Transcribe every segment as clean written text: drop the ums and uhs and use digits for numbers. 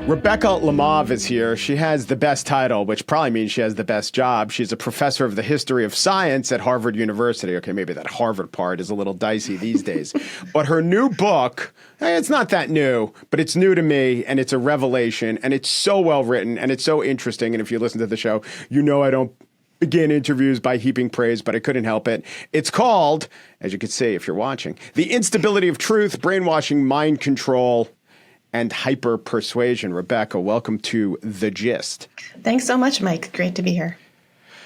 Rebecca Lemov is here. She has the best title, which probably means she has the best job. She's a professor of the history of science at Harvard University. Okay, maybe that Harvard part is a little dicey these days. But her new book, it's not that new, but it's new to me, and it's a revelation, and it's so well written, and it's so interesting. And if you listen to the show, you know I don't begin interviews by heaping praise, but I couldn't help it. It's called, as you can see if you're watching, The Instability of Truth, Brainwashing, Mind Control, and Hyper-Persuasion. Rebecca, welcome to The Gist. Thanks so much, Mike. Great to be here.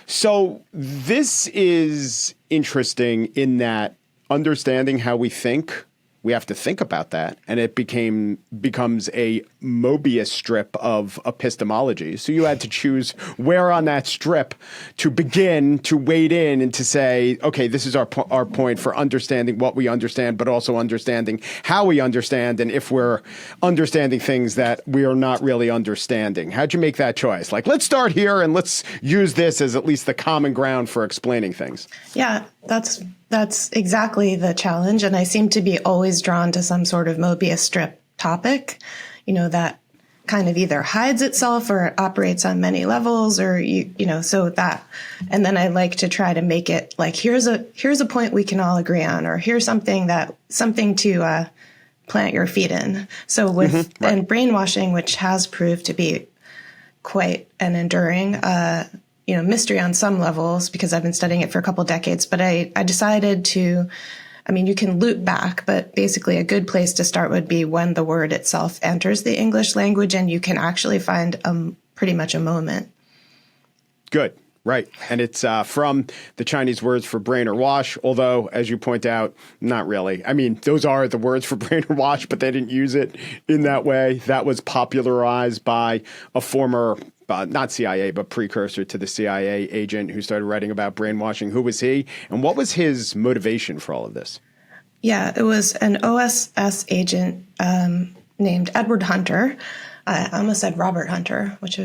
So this is interesting in that understanding how we think, we have to think about that, and it becomes a Mobius strip of epistemology. So you had to choose where on that strip to begin to wade in and to say, okay, this is our point for understanding what we understand, but also understanding how we understand, and if we're understanding things that we are not really understanding. How'd you make that choice? Like, let's start here and let's use this as at least the common ground for explaining things. Yeah, that's exactly the challenge. And I seem to be always drawn to some sort of Mobius strip topic, that kind of either hides itself or it operates on many levels, or, so that, and then I like to try to make it like, here's a point we can all agree on, or here's something to plant your feet in. So with, and brainwashing, which has proved to be quite an enduring, mystery on some levels because I've been studying it for a couple of decades, but I decided to, you can loop back, but basically a good place to start would be when the word itself enters the English language, and you can actually find pretty much a moment. Good. Right. And it's from the Chinese words for brain or wash, although, as you point out, not really. Those are the words for brain or wash, but they didn't use it in that way. That was popularized by a former not CIA, but precursor to the CIA agent who started writing about brainwashing. Who was he? And what was his motivation for all of this? Yeah, it was an OSS agent named Edward Hunter. I almost said Robert Hunter, which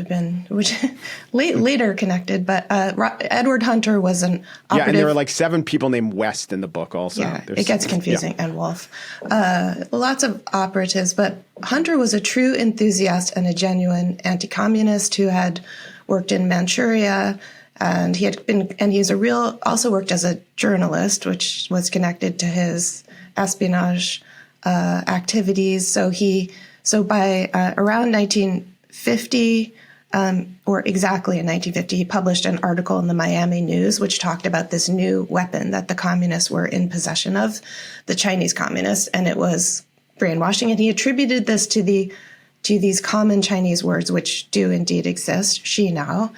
later connected, but Edward Hunter was an operative. Yeah, and there are like 7 people named West in the book also. Yeah, it gets confusing, and Wolf. Lots of operatives, but Hunter was a true enthusiast and a genuine anti-communist who had worked in Manchuria, and also worked as a journalist, which was connected to his espionage activities. So by around 1950, or exactly in 1950, he published an article in the Miami News, which talked about this new weapon that the communists were in possession of, the Chinese communists, and it was brainwashing. And he attributed this to these common Chinese words, which do indeed exist, Xi now,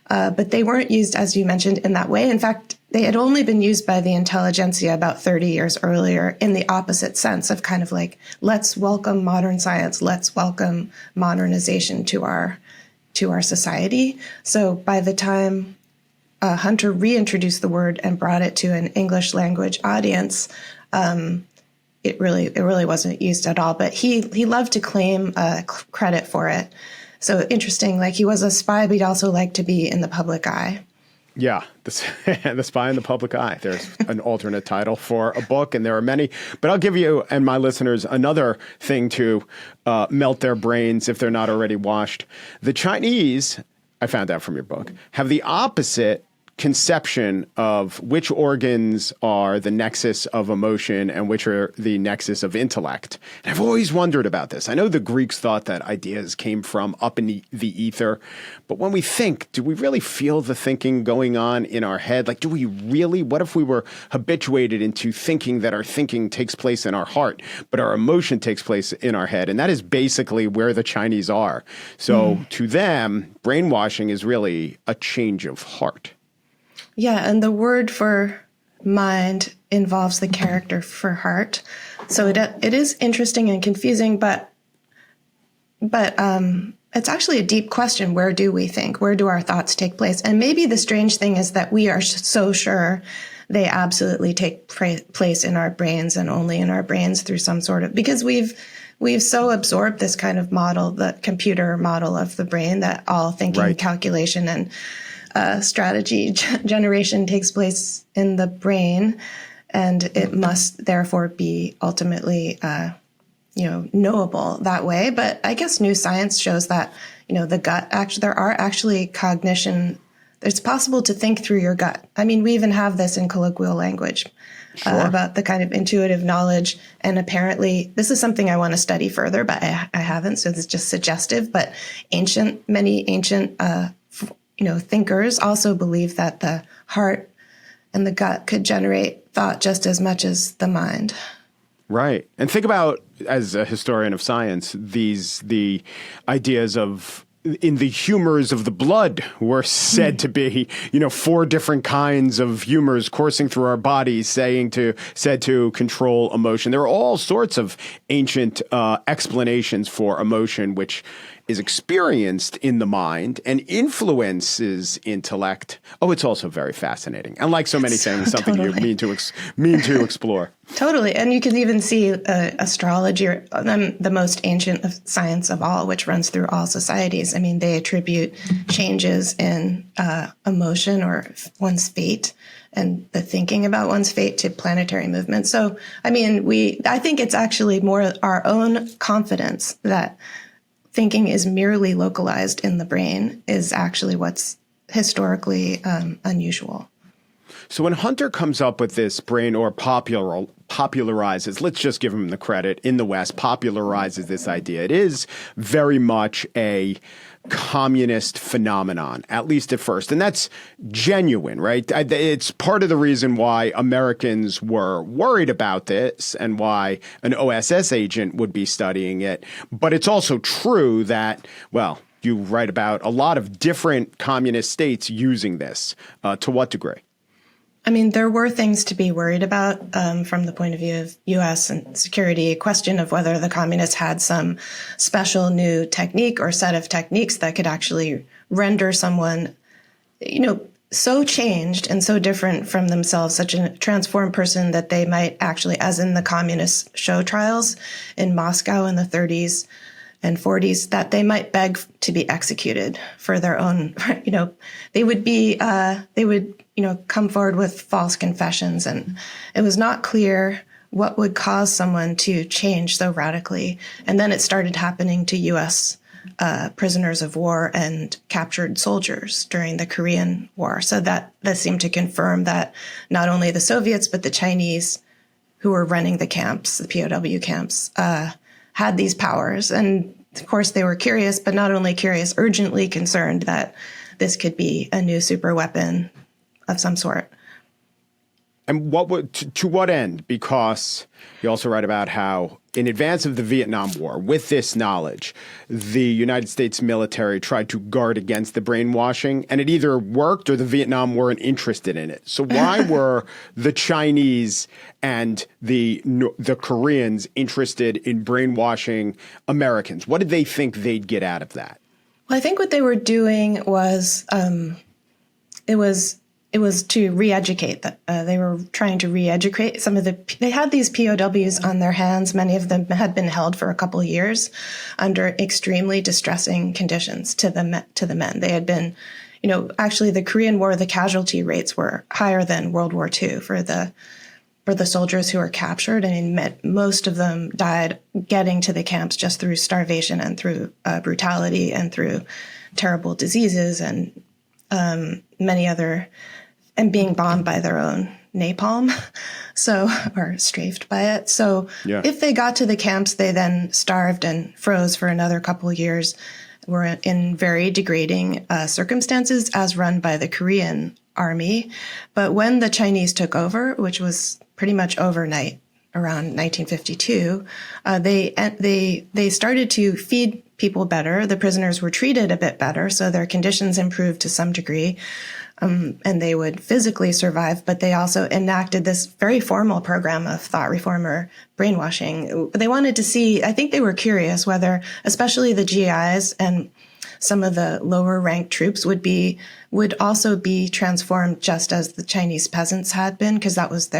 but they weren't used, as you mentioned, in that way. In fact, they had only been used by the intelligentsia about 30 years earlier in the opposite sense of kind of like, let's welcome modern science, let's welcome modernization to our society. So by the time Hunter reintroduced the word and brought it to an English language audience, it really wasn't used at all. But he loved to claim credit for it. So interesting, like he was a spy, but he also liked to be in the public eye. Yeah, the Spy in the Public Eye. There's an alternate title for a book, and there are many. But I'll give you and my listeners another thing to melt their brains if they're not already washed. The Chinese, I found out from your book, have the opposite conception of which organs are the nexus of emotion and which are the nexus of intellect. And I've always wondered about this. I know the Greeks thought that ideas came from up in the ether, but when we think, do we really feel the thinking going on in our head? Like, do we really? What if we were habituated into thinking that our thinking takes place in our heart, but our emotion takes place in our head? And that is basically where the Chinese are. So to them, brainwashing is really a change of heart. Yeah, and the word for mind involves the character for heart. So it is interesting and confusing, but it's actually a deep question. Where do we think? Where do our thoughts take place? And maybe the strange thing is that we are so sure they absolutely take place in our brains and only in our brains through some sort of, because we've so absorbed this kind of model, the computer model of the brain, that all thinking, calculation, and strategy generation takes place in the brain. and it must therefore be ultimately, knowable that way. But I guess new science shows that, the gut, actually, there are actually cognition. It's possible to think through your gut. I mean, we even have this in colloquial language. Sure. About the kind of intuitive knowledge. And apparently, this is something I want to study further, but I haven't, so this is just suggestive. But many ancient thinkers also believe that the heart and the gut could generate thought just as much as the mind. Right. And think about, as a historian of science, the ideas of in the humors of the blood were said to be, 4 different kinds of humors coursing through our bodies, said to control emotion. There are all sorts of ancient explanations for emotion, which is experienced in the mind and influences intellect. Oh, it's also very fascinating. And like so many things, something Totally. you mean to explore. Totally. And you can even see astrology, the most ancient of science of all, which runs through all societies. I mean, they attribute changes in emotion or one's fate and the thinking about one's fate to planetary movement. So, I mean, I think it's actually more our own confidence that thinking is merely localized in the brain is actually what's historically unusual. So when Hunter comes up with this brain, or popularizes, let's just give him the credit, in the West, popularizes this idea, it is very much a communist phenomenon, at least at first. And that's genuine, right? It's part of the reason why Americans were worried about this and why an OSS agent would be studying it. But it's also true that, well, you write about a lot of different communist states using this. To what degree? I mean, there were things to be worried about from the point of view of U.S. and security, a question of whether the communists had some special new technique or set of techniques that could actually render someone, so changed and so different from themselves, such a transformed person that they might actually, as in the communist show trials in Moscow in the 30s and 40s, that they might beg to be executed for their own, they would come forward with false confessions. And it was not clear what would cause someone to change so radically. And then it started happening to U.S. Prisoners of war and captured soldiers during the Korean War. So that seemed to confirm that not only the Soviets, but the Chinese who were running the camps, the POW camps, had these powers. And of course, they were curious, but not only curious, urgently concerned that this could be a new super weapon of some sort. And to what end? Because you also write about how in advance of the Vietnam War, with this knowledge, the United States military tried to guard against the brainwashing, and it either worked or the Vietnam weren't interested in it. So why were the Chinese and the Koreans interested in brainwashing Americans? What did they think they'd get out of that? Well, I think what they were doing was it was to re-educate them. They were trying to re-educate they had these POWs on their hands. Many of them had been held for a couple of years under extremely distressing conditions to the men. They had been, actually the Korean War, the casualty rates were higher than World War II for the soldiers who were captured. I mean, most of them died getting to the camps just through starvation and through brutality and through terrible diseases and many other, and being bombed by their own napalm, or strafed by it. So If they got to the camps, they then starved and froze for another couple of years, were in very degrading circumstances as run by the Korean army. But when the Chinese took over, which was pretty much overnight around 1952, they started to feed people better. The prisoners were treated a bit better, so their conditions improved to some degree, and they would physically survive. But they also enacted this very formal program of thought reform or brainwashing. They wanted to see, I think they were curious whether, especially the GIs and some of the lower ranked troops would also be transformed just as the Chinese peasants had been, because that was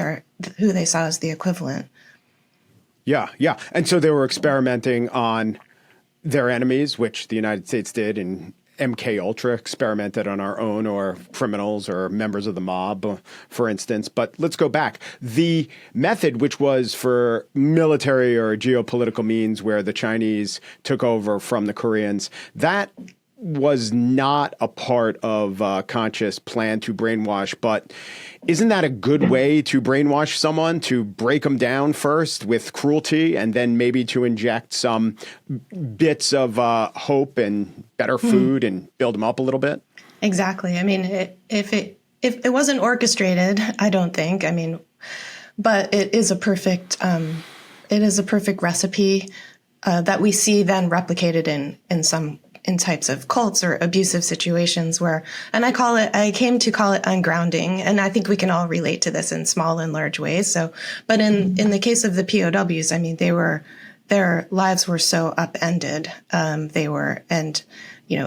who they saw as the equivalent. Yeah. And so they were experimenting on their enemies, which the United States did MKUltra experimented on our own, or criminals or members of the mob, for instance. But let's go back. The method, which was for military or geopolitical means, where the Chinese took over from the Koreans, that was not a part of a conscious plan to brainwash. But isn't that a good way to brainwash someone, to break them down first with cruelty and then maybe to inject some bits of hope and better food and build them up a little bit? Exactly. I mean, if it wasn't orchestrated, I don't think. I mean, but it is a perfect recipe that we see then replicated in types of cults or abusive situations where, and I came to call it ungrounding. And I think we can all relate to this in small and large ways. So, but in the case of the POWs, I mean, their lives were so upended. It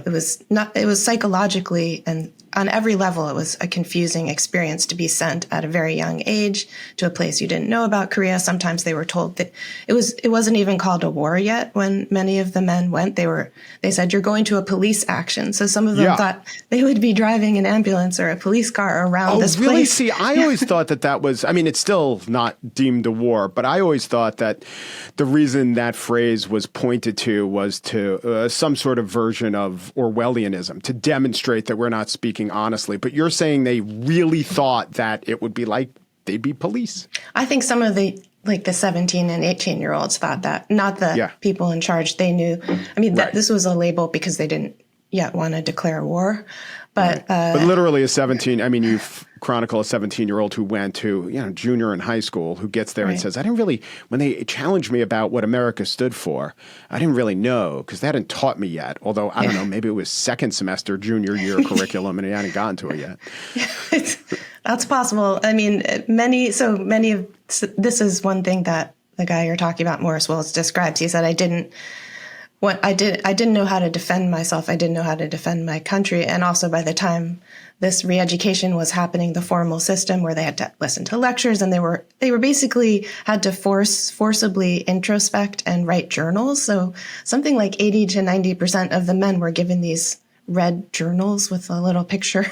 was psychologically and on every level, it was a confusing experience to be sent at a very young age to a place you didn't know about. Korea. Sometimes they were told that it wasn't even called a war yet when many of the men went. They said, you're going to a police action. So some of them thought they would be driving an ambulance or a police car around this place. Oh, really? See, I always thought that was, I mean, it's still not deemed a war, but I always thought that the reason that phrase was pointed to was to some sort of version of Orwellianism, to demonstrate that we're not speaking honestly. But you're saying they really thought that it would be like they'd be police. I think some of the 17 and 18-year-olds thought that, not the people in charge. They knew. I mean, this was a label because they didn't yet want to declare war. But literally a 17, I mean, you chronicle a 17-year-old who went to, junior in high school, who gets there and says, I didn't really, when they challenged me about what America stood for, I didn't really know because they hadn't taught me yet. Although, I don't know, maybe it was second semester, junior year curriculum and he hadn't gotten to it yet. That's possible. I mean, this is one thing that the guy you're talking about, Morris Wills, describes. He said, I didn't know how to defend myself. I didn't know how to defend my country. And also by the time this re-education was happening, the formal system where they had to listen to lectures and they were basically had to forcibly introspect and write journals. So something like 80 to 90% of the men were given these red journals with a little picture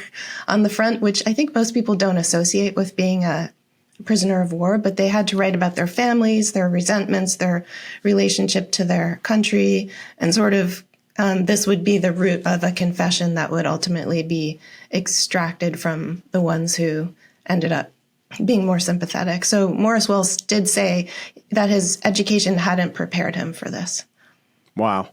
on the front, which I think most people don't associate with being a prisoner of war, but they had to write about their families, their resentments, their relationship to their country, and sort of this would be the root of a confession that would ultimately be extracted from the ones who ended up being more sympathetic. So Morris Wills did say that his education hadn't prepared him for this. Wow.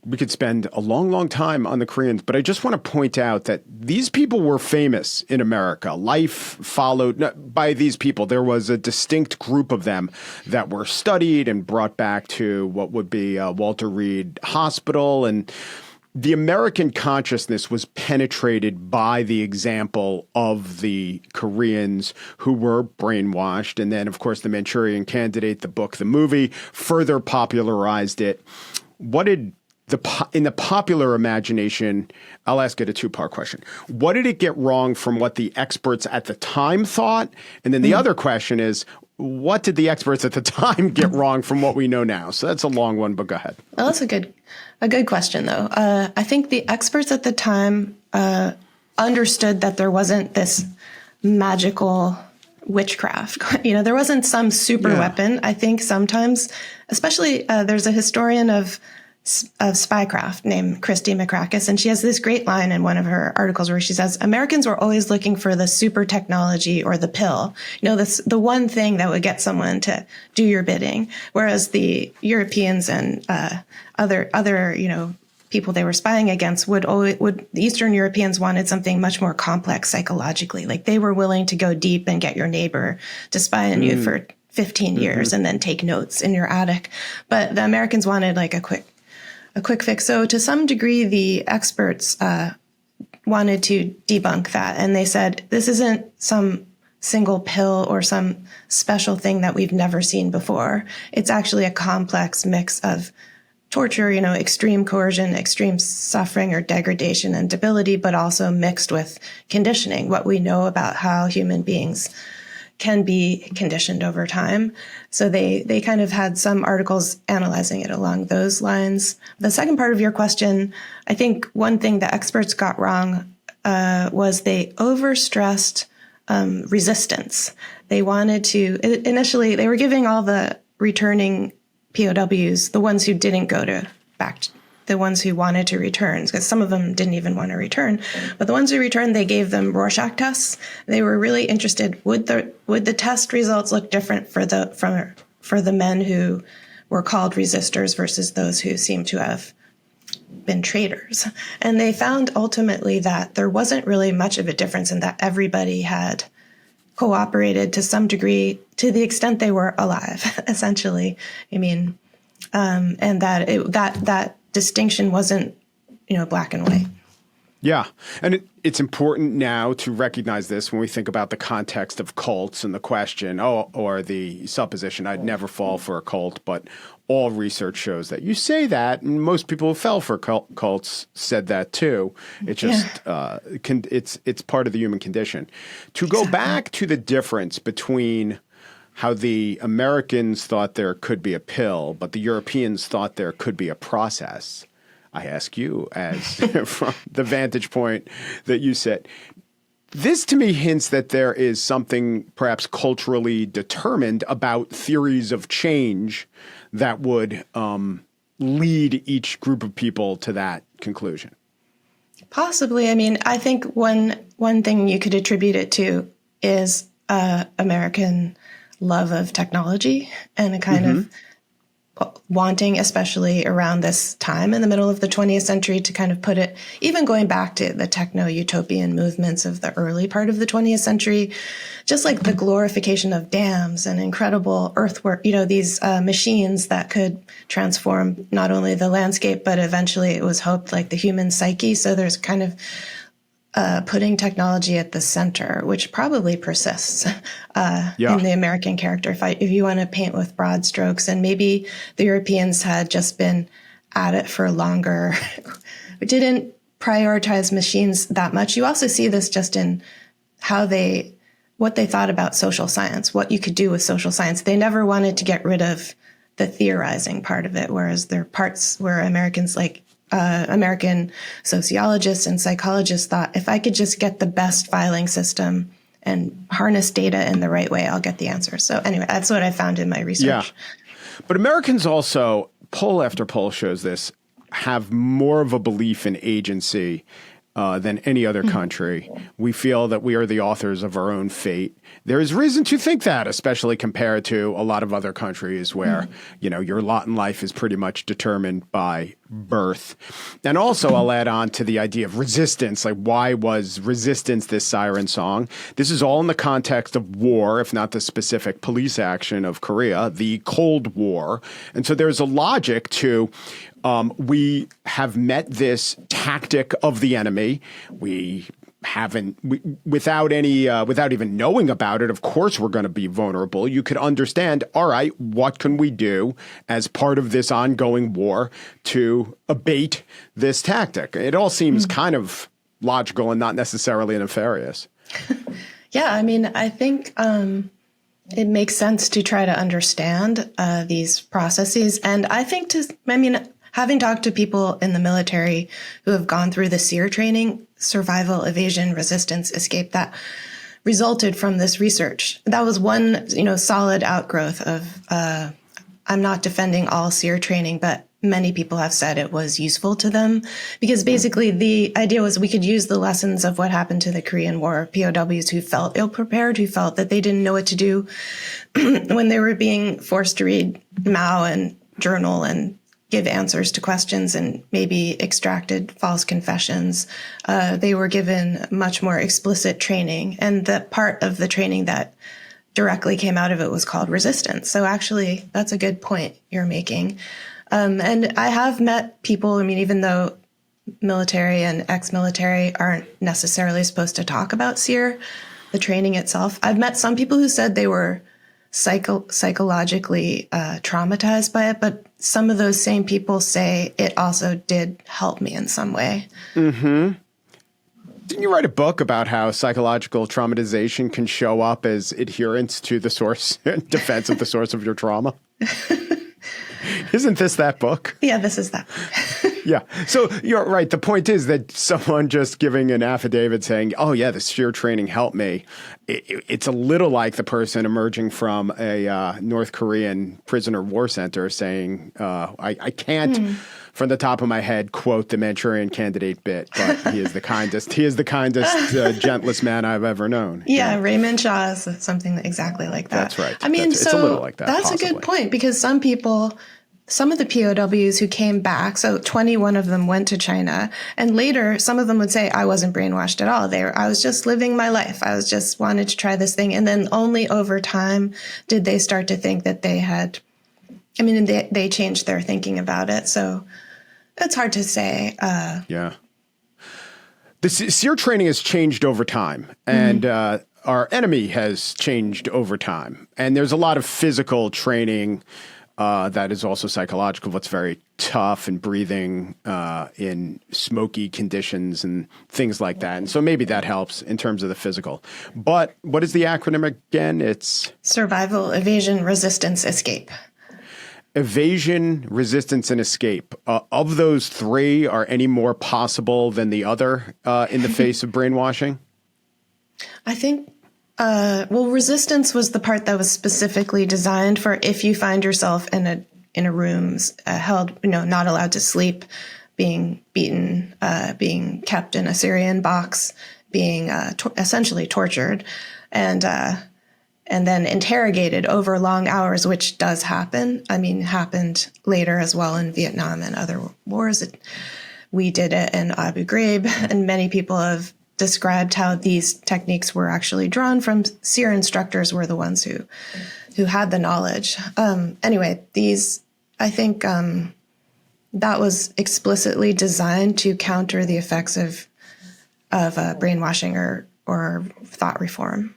We could spend a long, long time on the Koreans, but I just want to point out that these people were famous in America. Life followed by these people. There was a distinct group of them that were studied and brought back to what would be Walter Reed Hospital. And the American consciousness was penetrated by the example of the Koreans who were brainwashed. And then, of course, The Manchurian Candidate, the book, the movie, further popularized it. What did in the popular imagination, I'll ask it a two-part question. What did it get wrong from what the experts at the time thought? And then the other question is, what did the experts at the time get wrong from what we know now? So that's a long one, but go ahead. Well, that's a good question, though. I think the experts at the time understood that there wasn't this magical witchcraft. There wasn't some super weapon. I think sometimes, especially there's a historian of spycraft named Christy McCrackis, and she has this great line in one of her articles where she says, Americans were always looking for the super technology or the pill, the one thing that would get someone to do your bidding, whereas the Europeans and other people they were spying against the Eastern Europeans wanted something much more complex psychologically. Like they were willing to go deep and get your neighbor to spy on you for 15 years and then take notes in your attic. But the Americans wanted like a quick fix. So to some degree, the experts wanted to debunk that. And they said, this isn't some single pill or some special thing that we've never seen before. It's actually a complex mix of torture, extreme coercion, extreme suffering or degradation and debility, but also mixed with conditioning, what we know about how human beings can be conditioned over time. So they kind of had some articles analyzing it along those lines. The second part of your question, I think one thing the experts got wrong was they overstressed resistance. They wanted to, initially, they were giving all the returning POWs, the ones who didn't go to the ones who wanted to return, because some of them didn't even want to return. But the ones who returned, they gave them Rorschach tests. They were really interested. Would the test results look different for the men who were called resistors versus those who seemed to have been traitors? And they found ultimately that there wasn't really much of a difference, in that everybody had cooperated to some degree, to the extent they were alive, essentially. I mean, and that distinction wasn't, black and white. Yeah. And it's important now to recognize this when we think about the context of cults and the question, or the supposition, I'd never fall for a cult, but all research shows that. You say that, and most people who fell for cults said that too. It's just, it's part of the human condition. To go back to the difference between how the Americans thought there could be a pill, but the Europeans thought there could be a process, I ask you, as from the vantage point that you set, this to me hints that there is something perhaps culturally determined about theories of change that would lead each group of people to that conclusion. Possibly. I mean, I think one thing you could attribute it to is American love of technology and a kind of wanting, especially around this time in the middle of the 20th century, to kind of put it, even going back to the techno-utopian movements of the early part of the 20th century, just like the glorification of dams and incredible earthwork, these machines that could transform not only the landscape, but eventually it was hoped like the human psyche. So there's kind of putting technology at the center, which probably persists in the American character. If you want to paint with broad strokes, and maybe the Europeans had just been at it for longer, didn't prioritize machines that much. You also see this just in what they thought about social science, what you could do with social science. They never wanted to get rid of the theorizing part of it, whereas there are parts where Americans American sociologists and psychologists thought, if I could just get the best filing system and harness data in the right way, I'll get the answer. So anyway, that's what I found in my research. Yeah. But Americans also, poll after poll shows this, have more of a belief in agency than any other country. We feel that we are the authors of our own fate. There is reason to think that, especially compared to a lot of other countries where, your lot in life is pretty much determined by birth. And also I'll add on to the idea of resistance. Like, why was resistance this siren song? This is all in the context of war, if not the specific police action of Korea, the Cold War. And so there's a logic to we have met this tactic of the enemy. Without even knowing about it, of course, we're going to be vulnerable. You could understand, all right, what can we do as part of this ongoing war to abate this tactic? It all seems kind of logical and not necessarily nefarious. Yeah, I mean, I think it makes sense to try to understand these processes. And I think having talked to people in the military who have gone through the SEER training, survival, evasion, resistance, escape, that resulted from this research. That was one, solid outgrowth of, I'm not defending all SEER training, but many people have said it was useful to them, because basically the idea was we could use the lessons of what happened to the Korean War POWs who felt ill-prepared, who felt that they didn't know what to do when they were being forced to read Mao and journal and give answers to questions and maybe extracted false confessions. They were given much more explicit training. And the part of the training that directly came out of it was called resistance. So actually, that's a good point you're making. And I have met people, even though military and ex-military aren't necessarily supposed to talk about SEER, the training itself. I've met some people who said they were psychologically traumatized by it, but some of those same people say it also did help me in some way. Mm-hmm. Didn't you write a book about how psychological traumatization can show up as adherence to the source and defense of the source of your trauma? Isn't this that book? Yeah, this is that. Yeah. So you're right. The point is that someone just giving an affidavit saying, oh, yeah, the SEER training helped me. It's a little like the person emerging from a North Korean prisoner war center saying, I can't, from the top of my head, quote the Manchurian Candidate bit, but he is the kindest, gentlest man I've ever known. Yeah, Raymond Shaw is something exactly like that. That's right. I mean, it's a little like that. That's possibly a good point, because some of the POWs who came back, so 21 of them went to China, and later some of them would say, I wasn't brainwashed at all. I was just living my life. I was just wanted to try this thing. And then only over time did they start to think that they changed their thinking about it. So it's hard to say. Yeah. The SEER training has changed over time, and our enemy has changed over time. And there's a lot of physical training that is also psychological. What's very tough and breathing in smoky conditions and things like that. And so maybe that helps in terms of the physical. But what is the acronym again? It's Survival, Evasion, Resistance, Escape. Evasion, resistance, and escape. Of those three, are any more possible than the other in the face of brainwashing? I think, resistance was the part that was specifically designed for if you find yourself in a room held, not allowed to sleep, being beaten, being kept in a Syrian box, being essentially tortured, and then interrogated over long hours, which does happen. I mean, happened later as well in Vietnam and other wars. We did it in Abu Ghraib, and many people have described how these techniques were actually drawn from SEER instructors, were the ones who had the knowledge. Anyway, I think that was explicitly designed to counter the effects of brainwashing or thought reform.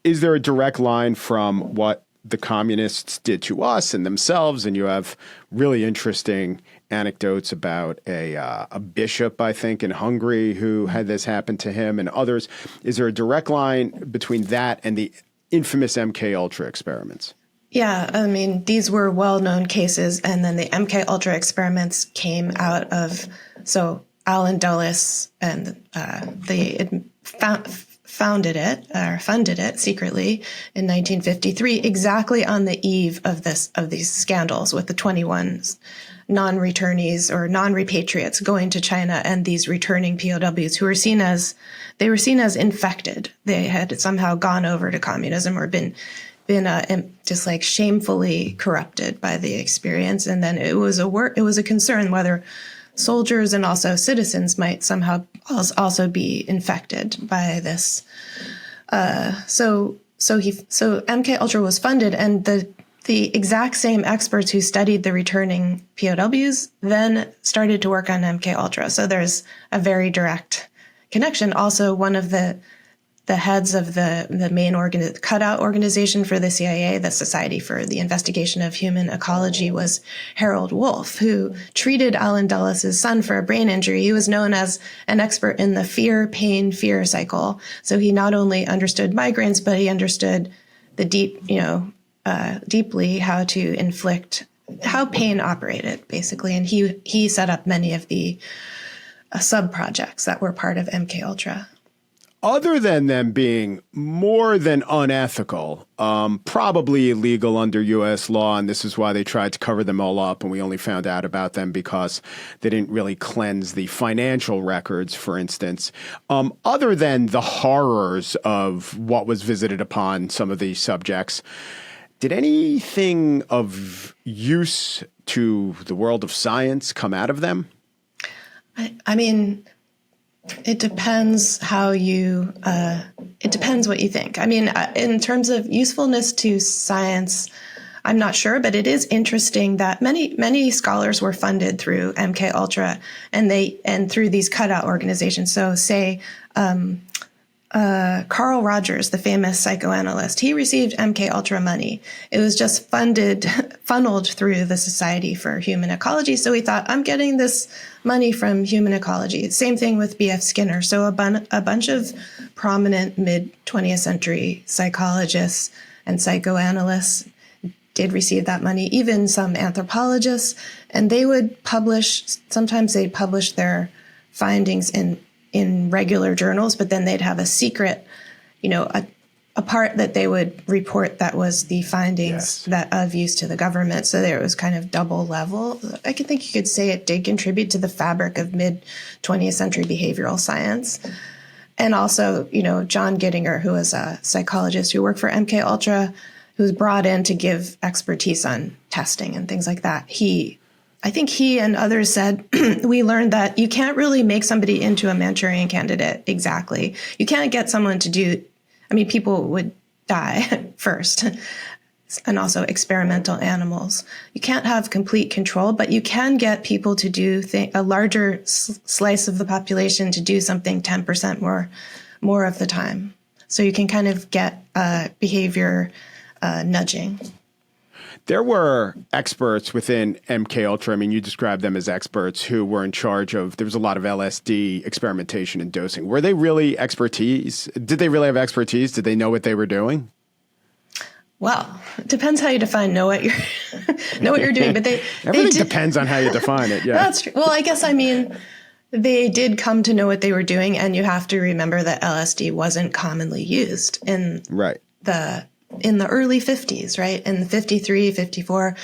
Is there a direct line from what the communists did to us and themselves? And you have really interesting anecdotes about a bishop, I think, in Hungary who had this happen to him and others. Is there a direct line between that and the infamous MKUltra experiments? Yeah, I mean, these were well-known cases. And then the MKUltra experiments came out of, so Alan Dulles and funded it secretly in 1953, exactly on the eve of these scandals with the 21 non-returnees or non-repatriates going to China, and these returning POWs who were seen as infected. They had somehow gone over to communism or been just like shamefully corrupted by the experience. And then it was a concern whether soldiers and also citizens might somehow also be infected by this. So MKUltra was funded, and the exact same experts who studied the returning POWs then started to work on MKUltra. So there's a very direct connection. Also, one of the heads of the main cutout organization for the CIA, the Society for the Investigation of Human Ecology, was Harold Wolff, who treated Alan Dulles' son for a brain injury. He was known as an expert in the fear, pain, fear cycle. So he not only understood migraines, but he understood the deeply how to inflict, how pain operated, basically. And he set up many of the sub-projects that were part of MKUltra. Other than them being more than unethical, probably illegal under U.S. law, and this is why they tried to cover them all up, and we only found out about them because they didn't really cleanse the financial records, for instance. Other than the horrors of what was visited upon some of these subjects, did anything of use to the world of science come out of them? I mean, it depends it depends what you think. I mean, in terms of usefulness to science, I'm not sure, but it is interesting that many scholars were funded through MKUltra and through these cutout organizations. So say, Carl Rogers, the famous psychoanalyst, he received MKUltra money. It was just funneled through the Society for Human Ecology. So he thought, I'm getting this money from human ecology. Same thing with B.F. Skinner. So a bunch of prominent mid-20th century psychologists and psychoanalysts did receive that money, even some anthropologists, and they would publish, sometimes they'd publish their findings in regular journals, but then they'd have a secret, a part that they would report that was the findings that of use to the government. So there was kind of double level. I think you could say it did contribute to the fabric of mid-20th century behavioral science. And also, John Gittinger, who was a psychologist who worked for MKUltra, who was brought in to give expertise on testing and things like that. I think he and others said, we learned that you can't really make somebody into a Manchurian candidate exactly. You can't get someone to people would die first, and also experimental animals. You can't have complete control, but you can get people to do a larger slice of the population to do something 10% more of the time. So you can kind of get behavior nudging. There were experts within MKUltra. You described them as experts who were in charge of, there was a lot of LSD experimentation and dosing. Were they really expertise? Did they really have expertise? Did they know what they were doing? Well, it depends how you define know what you're doing. But everything depends on how you define it. Yeah, that's true. Well, I guess they did come to know what they were doing, and you have to remember that LSD wasn't commonly used in the early 50s, right? In 53, 54,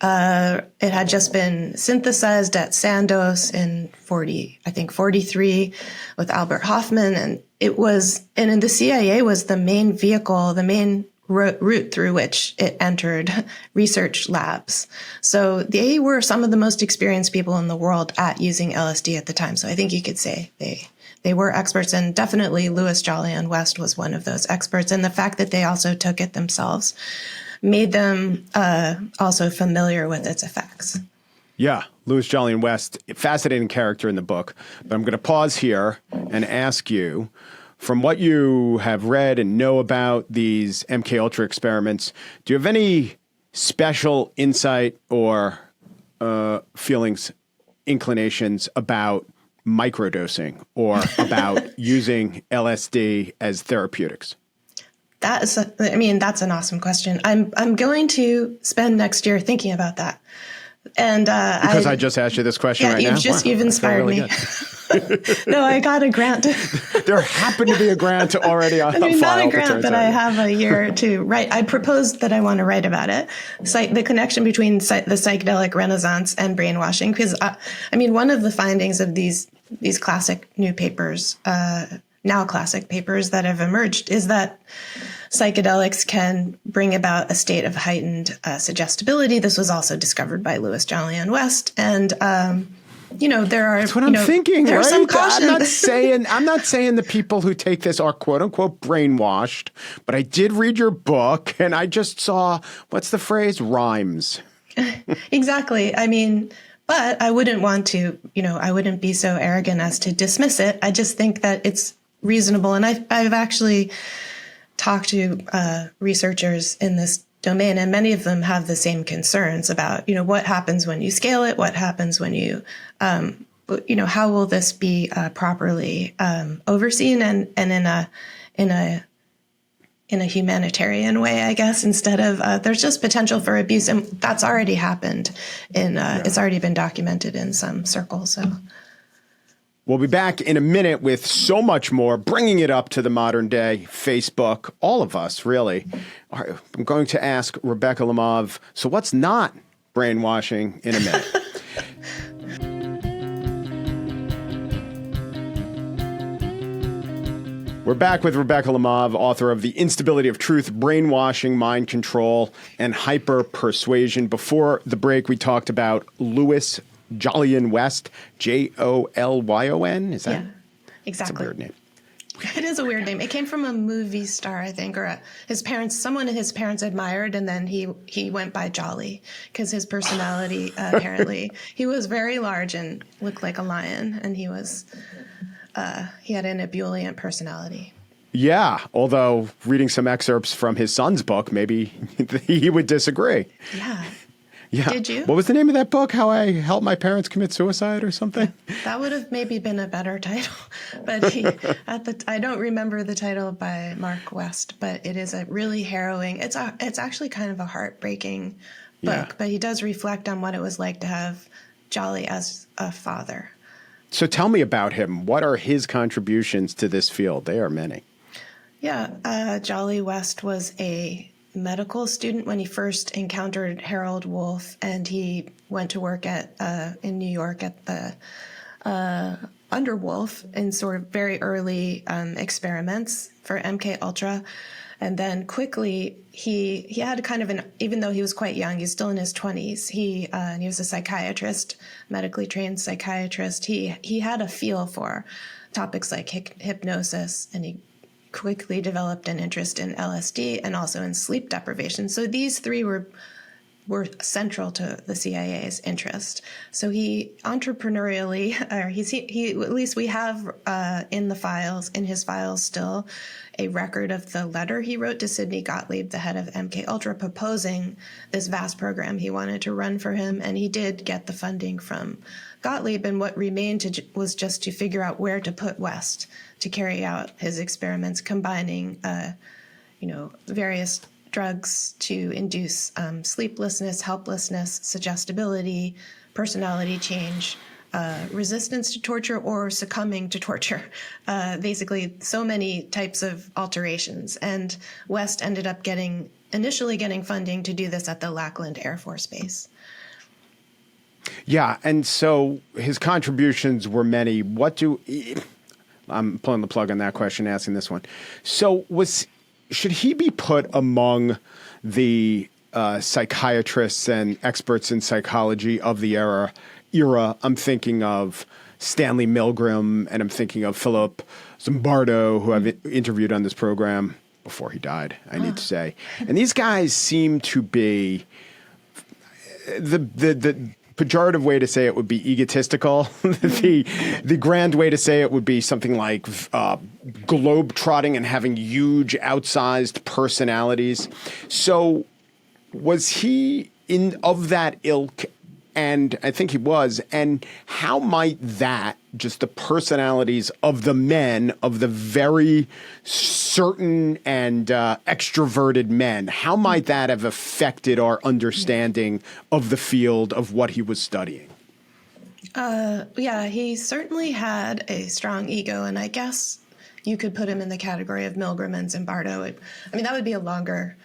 it had just been synthesized at Sandoz in 43 with Albert Hoffman. And the CIA was the main vehicle, the main route through which it entered research labs. So they were some of the most experienced people in the world at using LSD at the time. So I think you could say they were experts, and definitely Louis Jolyon West was one of those experts. And the fact that they also took it themselves made them also familiar with its effects. Yeah, Louis Jolyon West, fascinating character in the book. But I'm going to pause here and ask you, from what you have read and know about these MKUltra experiments, do you have any special insight or feelings, inclinations about microdosing or about using LSD as therapeutics? That's an awesome question. I'm going to spend next year thinking about that. And because I just asked you this question right now? You've inspired me. No, I got a grant. There happened to be a grant already on file. Not a grant, but I have a year to write. I proposed that I want to write about it. The connection between the psychedelic renaissance and brainwashing. Because, one of the findings of these classic new papers, now classic papers that have emerged, is that psychedelics can bring about a state of heightened suggestibility. This was also discovered by Louis Jolyon West. And, there are... That's what I'm thinking, there right? are some caution. I'm not saying the people who take this are quote unquote brainwashed, but I did read your book and I just saw, what's the phrase? Rhymes. Exactly. But I wouldn't want to, I wouldn't be so arrogant as to dismiss it. I just think that it's reasonable. And I've actually talked to researchers in this domain, and many of them have the same concerns about, what happens when you scale it, what happens when you, how will this be properly overseen and in a humanitarian way, I guess, instead of there's just potential for abuse, and that's already happened it's already been documented in some circles. So. We'll be back in a minute with so much more, bringing it up to the modern day. Facebook, all of us, really. I'm going to ask Rebecca Lemov, so what's not brainwashing in a minute? We're back with Rebecca Lemov, author of The Instability of Truth, Brainwashing, Mind Control, and Hyper-Persuasion. Before the break, we talked about Louis Jolyon West, Jolyon. Is that? Yeah, exactly. That's a weird name. It is a weird name. It came from a movie star, I think, or someone his parents admired, and then he went by Jolly because his personality, apparently, he was very large and looked like a lion, and he had an ebullient personality. Yeah, although reading some excerpts from his son's book, maybe he would disagree. Yeah. Yeah. Did you? What was the name of that book? How I Helped My Parents Commit Suicide or something? That would have maybe been a better title. But I don't remember the title by Mark West, but it is a really harrowing. It's actually kind of a heartbreaking book, but he does reflect on what it was like to have Jolly as a father. So tell me about him. What are his contributions to this field? They are many. Yeah, Jolly West was a medical student when he first encountered Harold Wolff, and he went to work in New York at the under Wolff in sort of very early experiments for MKUltra. And then quickly, he had kind of even though he was quite young, he's still in his 20s, he was a psychiatrist, medically trained psychiatrist. He had a feel for topics like hypnosis, and he quickly developed an interest in LSD and also in sleep deprivation. So these three were central to the CIA's interest. So he entrepreneurially, or he at least we have in his files still, a record of the letter he wrote to Sidney Gottlieb, the head of MKUltra, proposing this vast program he wanted to run for him. And he did get the funding from Gottlieb, and what remained was just to figure out where to put West to carry out his experiments, combining, various drugs to induce sleeplessness, helplessness, suggestibility, personality change, resistance to torture, or succumbing to torture. Basically, so many types of alterations. And West ended up initially getting funding to do this at the Lackland Air Force Base. Yeah, and so his contributions were many. I'm pulling the plug on that question, asking this one. So should he be put among the psychiatrists and experts in psychology of the era? I'm thinking of Stanley Milgram, and I'm thinking of Philip Zimbardo, who I've interviewed on this program before he died, I need to say. And these guys seem to be the pejorative way to say it would be egotistical. The grand way to say it would be something like globe-trotting and having huge, outsized personalities. So was he of that ilk? And I think he was. And how might that, just the personalities of the men, of the very certain and extroverted men, how might that have affected our understanding of the field of what he was studying? He certainly had a strong ego, and I guess you could put him in the category of Milgram and Zimbardo. That would be a longer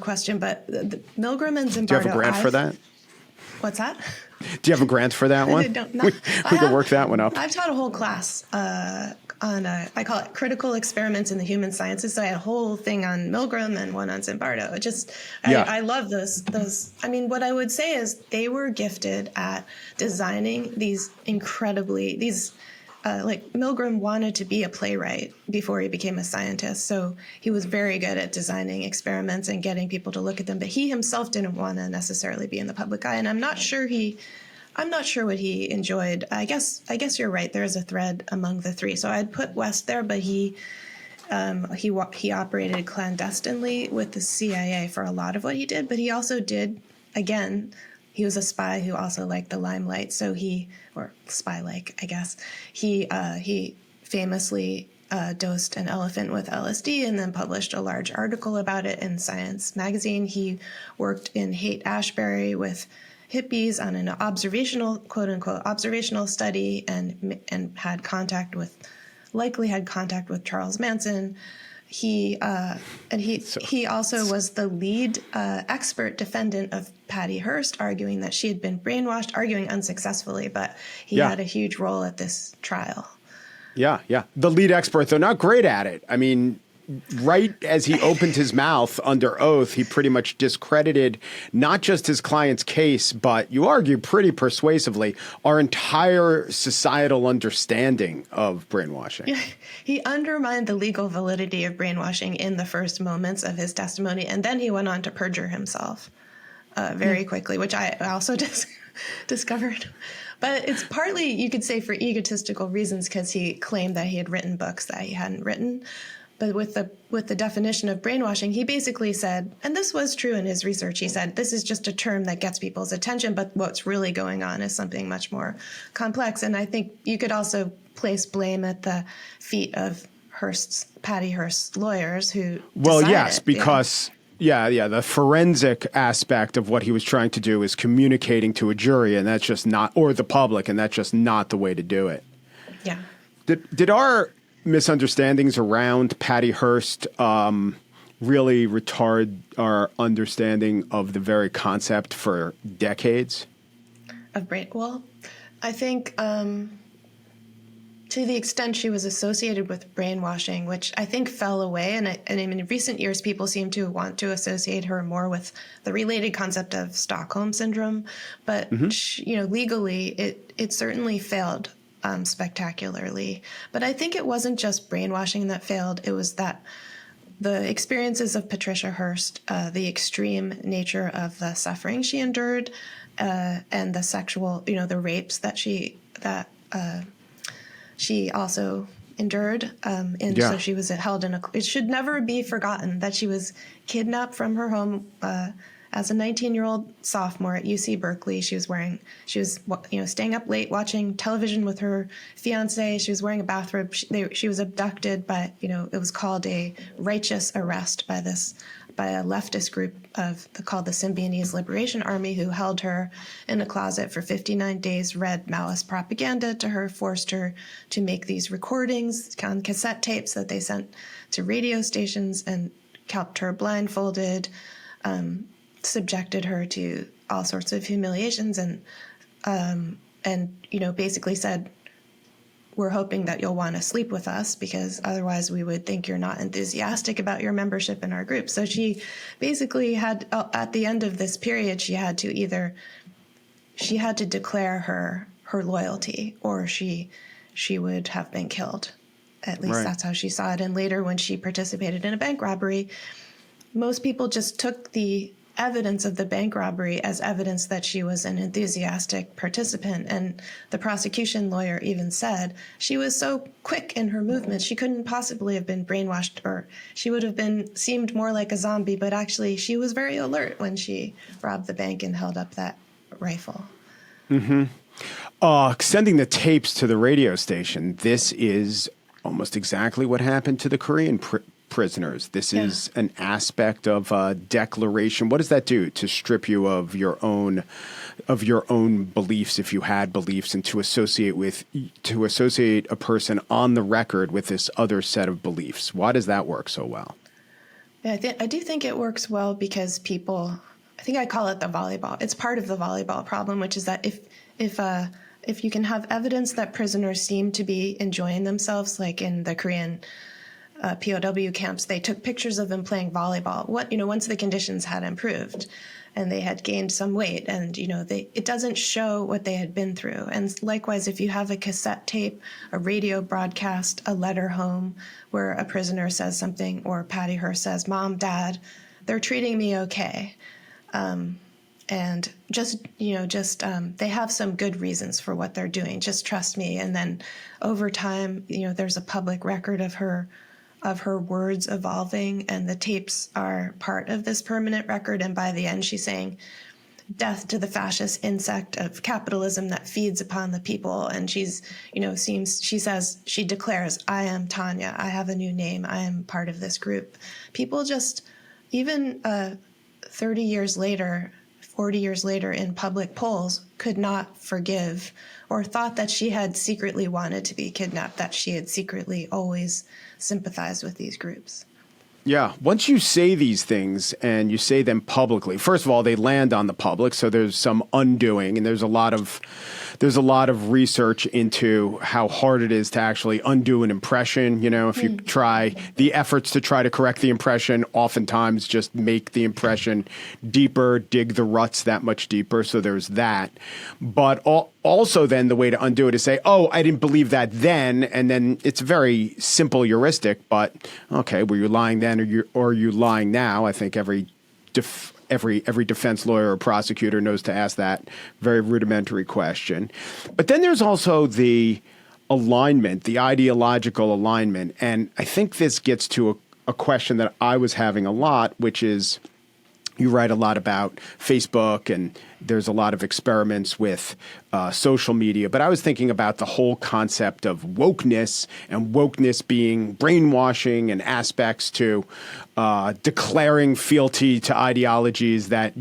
question, but Milgram and Zimbardo. Do you have a grant for that? What's that? Do you have a grant for that one? I don't know. We could work that one up. I've taught a whole class on, I call it critical experiments in the human sciences. So I had a whole thing on Milgram and one on Zimbardo. I love those. What I would say is they were gifted at designing these Milgram wanted to be a playwright before he became a scientist. So he was very good at designing experiments and getting people to look at them. But he himself didn't want to necessarily be in the public eye. And I'm not sure what he enjoyed. I guess you're right. There is a thread among the three. So I'd put West there, but he operated clandestinely with the CIA for a lot of what he did. But he also did, again, he was a spy who also liked the limelight. So or spy-like, I guess. He famously dosed an elephant with LSD and then published a large article about it in Science magazine. He worked in Haight-Ashbury with hippies on an observational, quote-unquote, observational study and likely had contact with Charles Manson. He also was the lead expert defendant of Patty Hearst, arguing that she had been brainwashed, arguing unsuccessfully, but he had a huge role at this trial. Yeah. The lead expert, though not great at it. Right as he opened his mouth under oath, he pretty much discredited not just his client's case, but you argue pretty persuasively, our entire societal understanding of brainwashing. Yeah, he undermined the legal validity of brainwashing in the first moments of his testimony, and then he went on to perjure himself very quickly, which I also discovered. But it's partly, you could say, for egotistical reasons, because he claimed that he had written books that he hadn't written. But with the definition of brainwashing, he basically said, and this was true in his research, he said, this is just a term that gets people's attention, but what's really going on is something much more complex. And I think you could also place blame at the feet of Patty Hearst's lawyers who decided, yes, because the forensic aspect of what he was trying to do is communicating to a jury, and that's just not, or the public, and that's just not the way to do it. Yeah. Did our misunderstandings around Patty Hearst really retard our understanding of the very concept for decades? Well, I think to the extent she was associated with brainwashing, which I think fell away, and in recent years, people seem to want to associate her more with the related concept of Stockholm syndrome. But legally, it certainly failed spectacularly. But I think it wasn't just brainwashing that failed; it was that the experiences of Patricia Hearst, the extreme nature of the suffering she endured, and the sexual, the rapes that she also endured. So she was held it should never be forgotten that she was kidnapped from her home as a 19-year-old sophomore at UC Berkeley. She was staying up late watching television with her fiance. She was wearing a bathrobe. She was abducted by, it was called a righteous arrest by a leftist group called the Symbionese Liberation Army, who held her in a closet for 59 days, read Maoist propaganda to her, forced her to make these recordings on cassette tapes that they sent to radio stations, and kept her blindfolded, subjected her to all sorts of humiliations, and basically said, we're hoping that you'll want to sleep with us because otherwise we would think you're not enthusiastic about your membership in our group. So she basically had, at the end of this period, she had to declare her loyalty, or she would have been killed. At least that's how she saw it. And later, when she participated in a bank robbery, most people just took the evidence of the bank robbery as evidence that she was an enthusiastic participant. And the prosecution lawyer even said she was so quick in her movements, she couldn't possibly have been brainwashed, or she would have seemed more like a zombie. But actually, she was very alert when she robbed the bank and held up that rifle. Mm-hmm. Sending the tapes to the radio station. This is almost exactly what happened to the Korean prisoners. This is an aspect of declaration. What does that do to strip you of your own beliefs, if you had beliefs, and to associate a person on the record with this other set of beliefs? Why does that work so well? Yeah, I do think it works well because people, I think I call it the volleyball. It's part of the volleyball problem, which is that if you can have evidence that prisoners seem to be enjoying themselves, like in the Korean POW camps, they took pictures of them playing volleyball. Once the conditions had improved and they had gained some weight, and it doesn't show what they had been through. And likewise, if you have a cassette tape, a radio broadcast, a letter home where a prisoner says something, or Patty Hearst says, "Mom, Dad, they're treating me okay," and they have some good reasons for what they're doing. Just trust me. And then over time, there's a public record of her words evolving, and the tapes are part of this permanent record. And by the end, she's saying, "Death to the fascist insect of capitalism that feeds upon the people." And she declares, "I am Tanya. I have a new name. I am part of this group." People just, even 30 years later, 40 years later, in public polls, could not forgive, or thought that she had secretly wanted to be kidnapped, that she had secretly always sympathized with these groups. Yeah. Once you say these things and you say them publicly, first of all, they land on the public. So there's some undoing, and there's a lot of research into how hard it is to actually undo an impression. If you try, the efforts to try to correct the impression oftentimes just make the impression deeper, dig the ruts that much deeper. So there's that. But also then the way to undo it is say, "Oh, I didn't believe that then." And then it's very simple heuristic, but okay, were you lying then or are you lying now? I think every defense lawyer or prosecutor knows to ask that very rudimentary question. But then there's also the alignment, the ideological alignment. And I think this gets to a question that I was having a lot, which is, you write a lot about Facebook, and there's a lot of experiments with social media. But I was thinking about the whole concept of wokeness, and wokeness being brainwashing and aspects to declaring fealty to ideologies that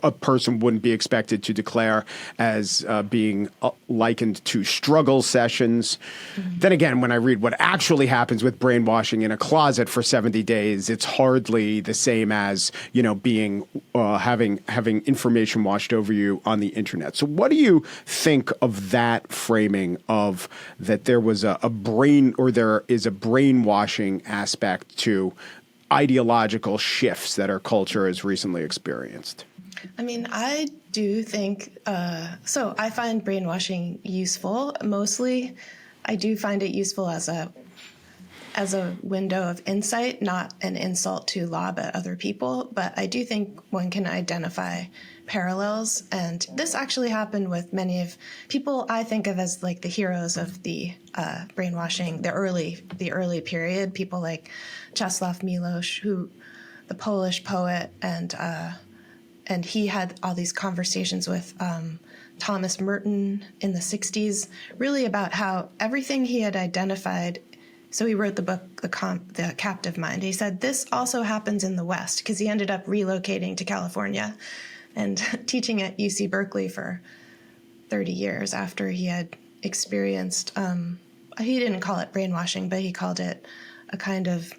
a person wouldn't be expected to declare, as being likened to struggle sessions. Mm-hmm. Then again, when I read what actually happens with brainwashing in a closet for 70 days, it's hardly the same as, being having information washed over you on the internet. So what do you think of that framing of that there was a brain, or there is a brainwashing aspect to ideological shifts that our culture has recently experienced? I mean, I do think, so I find brainwashing useful. Mostly, I do find it useful as a window of insight, not an insult to lob at other people. But I do think one can identify parallels. And this actually happened with many of people I think of as like the heroes of the brainwashing, the early period. People like Czesław Miłosz, the Polish poet, and he had all these conversations with Thomas Merton in the 60s, really about how everything he had identified. So he wrote the book, The Captive Mind. He said this also happens in the West, because he ended up relocating to California and teaching at UC Berkeley for 30 years after he had experienced, he didn't call it brainwashing, but he called it a kind of,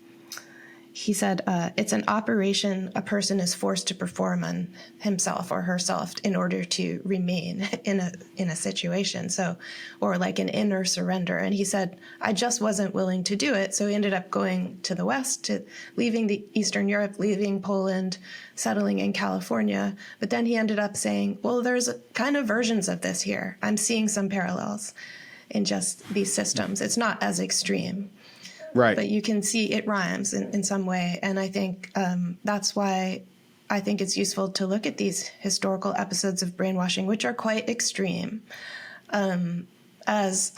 he said, it's an operation a person is forced to perform on himself or herself in order to remain in a situation. So, or like an inner surrender. And he said, I just wasn't willing to do it. So he ended up going to the West, leaving the Eastern Europe, leaving Poland, settling in California. But then he ended up saying, well, there's kind of versions of this here. I'm seeing some parallels in just these systems. It's not as extreme. Right. But you can see it rhymes in some way. And I think that's why I think it's useful to look at these historical episodes of brainwashing, which are quite extreme, as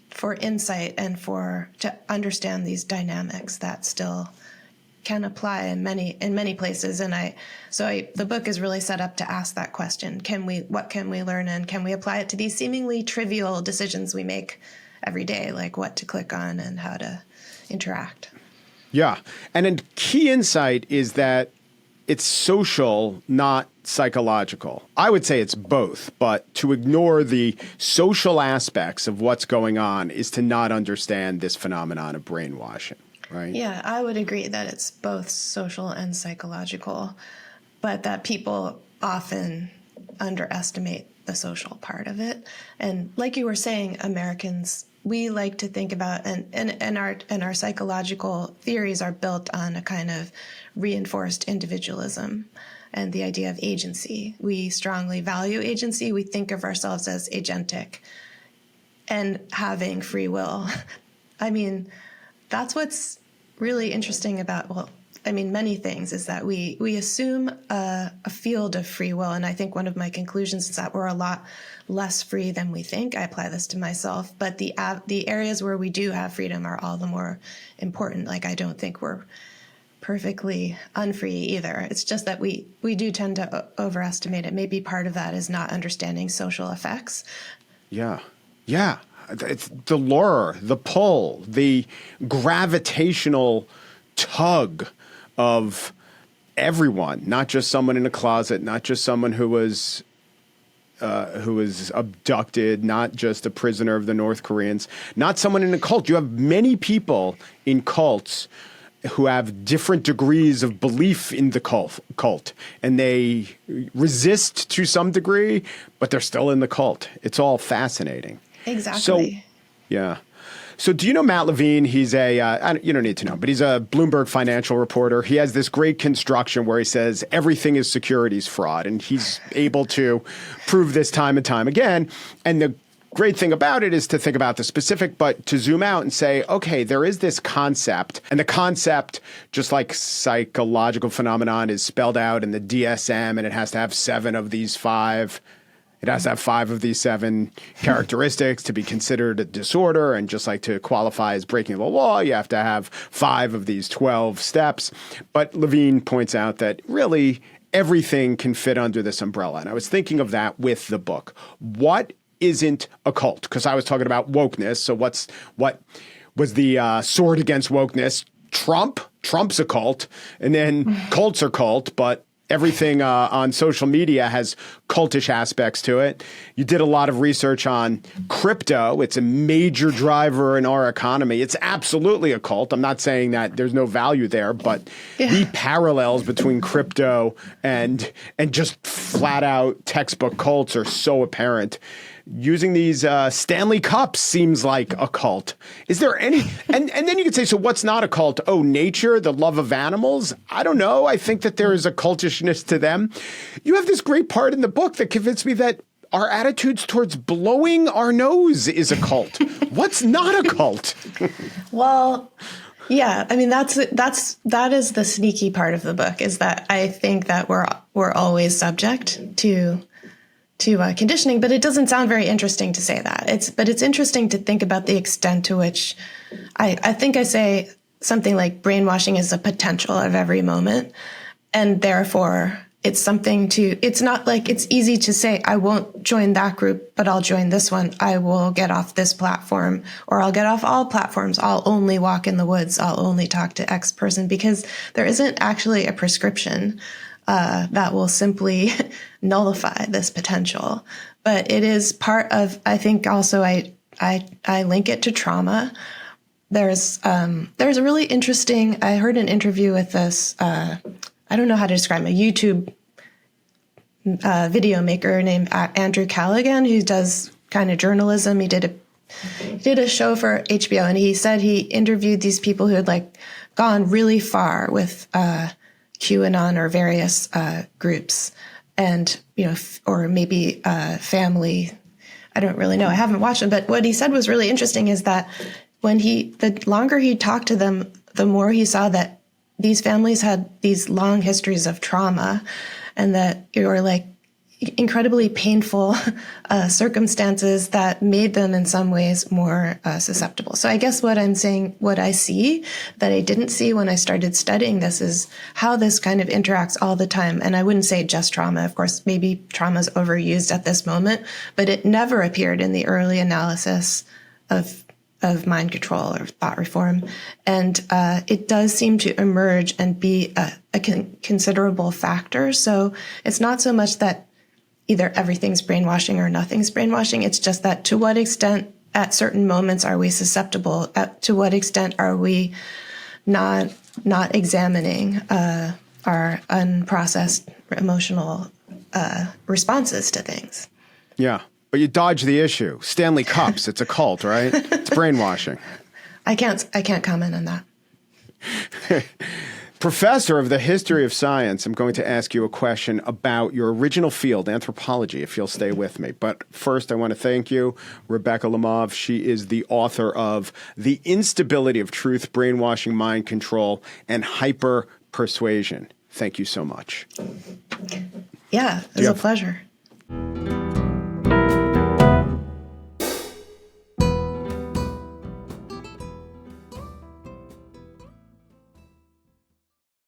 for insight and to understand these dynamics that still can apply in many places. And the book is really set up to ask that question. What can we learn, and can we apply it to these seemingly trivial decisions we make every day, like what to click on and how to interact? Yeah. And a key insight is that it's social, not psychological. I would say it's both, but to ignore the social aspects of what's going on is to not understand this phenomenon of brainwashing, right? Yeah, I would agree that it's both social and psychological, but that people often underestimate the social part of it. And like you were saying, Americans, we like to think about, and our psychological theories are built on a kind of reinforced individualism and the idea of agency. We strongly value agency. We think of ourselves as agentic and having free will. I mean, that's what's really interesting about, many things, is that we assume a field of free will. And I think one of my conclusions is that we're a lot less free than we think. I apply this to myself. But the areas where we do have freedom are all the more important. Like, I don't think we're perfectly unfree either. It's just that we do tend to overestimate it. Maybe part of that is not understanding social effects. Yeah. Yeah. It's the lure, the pull, the gravitational tug of everyone, not just someone in a closet, not just someone who was abducted, not just a prisoner of the North Koreans, not someone in a cult. You have many people in cults who have different degrees of belief in the cult, and they resist to some degree, but they're still in the cult. It's all fascinating. Exactly. So, yeah. So do you know Matt Levine? He's you don't need to know, but he's a Bloomberg financial reporter. He has this great construction where he says everything is securities fraud, and he's able to prove this time and time again. And the great thing about it is to think about the specific, but to zoom out and say, okay, there is this concept, and the concept, just like psychological phenomenon, is spelled out in the DSM, and it has to have 7 of these 5. it has to have 5 of these 7 characteristics to be considered a disorder. And just like to qualify as breaking the law, you have to have 5 of these 12 steps. But Levine points out that really everything can fit under this umbrella. And I was thinking of that with the book. What isn't a cult? Because I was talking about wokeness. So what was the sword against wokeness? Trump's a cult. And then cults are cult, but everything on social media has cultish aspects to it. You did a lot of research on crypto. It's a major driver in our economy. It's absolutely a cult. I'm not saying that there's no value there, but the parallels between crypto and just flat out textbook cults are so apparent. Using these Stanley Cups seems like a cult. Is there any? And then you could say, so what's not a cult? Oh, nature, the love of animals? I don't know. I think that there is a cultishness to them. You have this great part in the book that convinced me that our attitudes towards blowing our nose is a cult. What's not a cult? Well, yeah, I mean, that is the sneaky part of the book, is that I think that we're always subject to conditioning, but it doesn't sound very interesting to say that. But it's interesting to think about the extent to which I think I say something like brainwashing is a potential of every moment. And therefore it's not like it's easy to say, I won't join that group, but I'll join this one. I will get off this platform, or I'll get off all platforms. I'll only walk in the woods. I'll only talk to X person, because there isn't actually a prescription that will simply nullify this potential. But it is part of, I think also I link it to trauma. There's a really interesting, I heard an interview with this, I don't know how to describe him, a YouTube video maker named Andrew Callaghan, who does kind of journalism. He did a show for HBO, and he said he interviewed these people who had like gone really far with QAnon or various groups, and or maybe family. I don't really know. I haven't watched them, but what he said was really interesting is that the longer he talked to them, the more he saw that these families had these long histories of trauma, and that you were like incredibly painful circumstances that made them in some ways more susceptible. So I guess what I'm saying, what I see that I didn't see when I started studying this, is how this kind of interacts all the time. And I wouldn't say just trauma. Of course, maybe trauma is overused at this moment, but it never appeared in the early analysis of mind control or thought reform. And it does seem to emerge and be a considerable factor. So it's not so much that either everything's brainwashing or nothing's brainwashing. It's just that to what extent at certain moments are we susceptible? To what extent are we not examining our unprocessed emotional responses to things? Yeah, but you dodge the issue. Stanley Cups, it's a cult, right? It's brainwashing. I can't comment on that. Professor of the history of science, I'm going to ask you a question about your original field, anthropology, if you'll stay with me. But first, I want to thank you, Rebecca Lemov. She is the author of The Instability of Truth, Brainwashing, Mind Control, and Hyper Persuasion. Thank you so much. Yeah, it was a pleasure.